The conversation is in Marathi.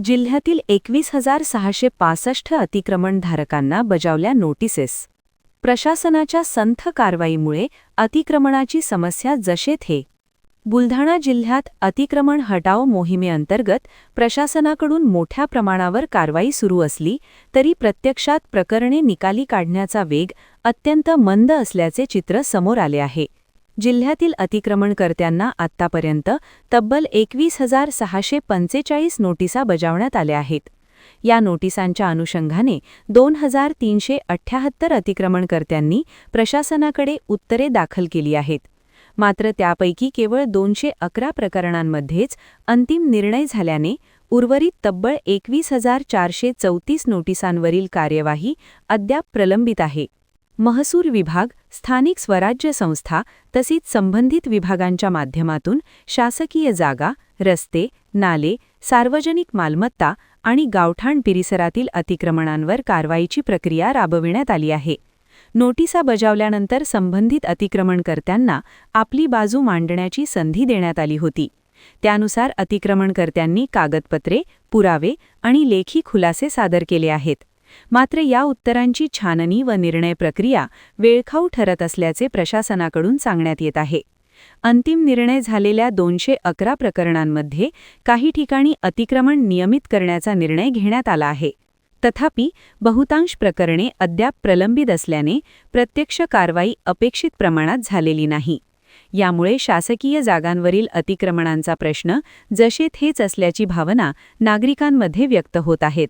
जिल्ह्यातील 21,665 अतिक्रमणधारकांना बजावल्या नोटिसेस. प्रशासनाच्या संथ कारवाईमुळे अतिक्रमणाची समस्या जशे थे. बुलढाणा जिल्ह्यात अतिक्रमण हटाव मोहिमेअंतर्गत प्रशासनाकडून मोठ्या प्रमाणावर कारवाई सुरू असली तरी प्रत्यक्षात प्रकरणे निकाली काढण्याचा वेग अत्यंत मंद असल्याचे चित्र समोर आले आहे. जिल्ह्यातील अतिक्रमणकर्त्यांना आत्तापर्यंत तब्बल 21,645 नोटिसा बजावण्यात आल्या आहेत. या नोटिसांच्या अनुषंगाने 2,378 अतिक्रमणकर्त्यांनी प्रशासनाकडे उत्तरे दाखल केली आहेत. मात्र त्यापैकी केवळ 211 प्रकरणांमध्येच अंतिम निर्णय झाल्याने उर्वरित तब्बल 21,434 नोटिसांवरील कार्यवाही अद्याप प्रलंबित आहे. महसूल विभाग, स्थानिक स्वराज्य संस्था तसेच संबंधित विभागांच्या माध्यमातून शासकीय जागा, रस्ते, नाले, सार्वजनिक मालमत्ता आणि गावठाण परिसरातील अतिक्रमणांवर कारवाईची प्रक्रिया राबविण्यात आली आहे. नोटिसा बजावल्यानंतर संबंधित अतिक्रमणकर्त्यांना आपली बाजू मांडण्याची संधी देण्यात आली होती. त्यानुसार अतिक्रमणकर्त्यांनी कागदपत्रे, पुरावे आणि लेखी खुलासे सादर केले आहेत. मात्र या उत्तरांची छाननी व निर्णय प्रक्रिया वेळखाऊ ठरत असल्याचे प्रशासनाकडून सांगण्यात येत आहे. अंतिम निर्णय झालेल्या 211 प्रकरणांमध्ये काही ठिकाणी अतिक्रमण नियमित करण्याचा निर्णय घेण्यात आला आहे. तथापि बहुतांश प्रकरणे अद्याप प्रलंबित असल्याने प्रत्यक्ष कारवाई अपेक्षित प्रमाणात झालेली नाही. यामुळे शासकीय जागांवरील अतिक्रमणांचा प्रश्न जसे थेच असल्याची भावना नागरिकांमध्ये व्यक्त होत आहेत.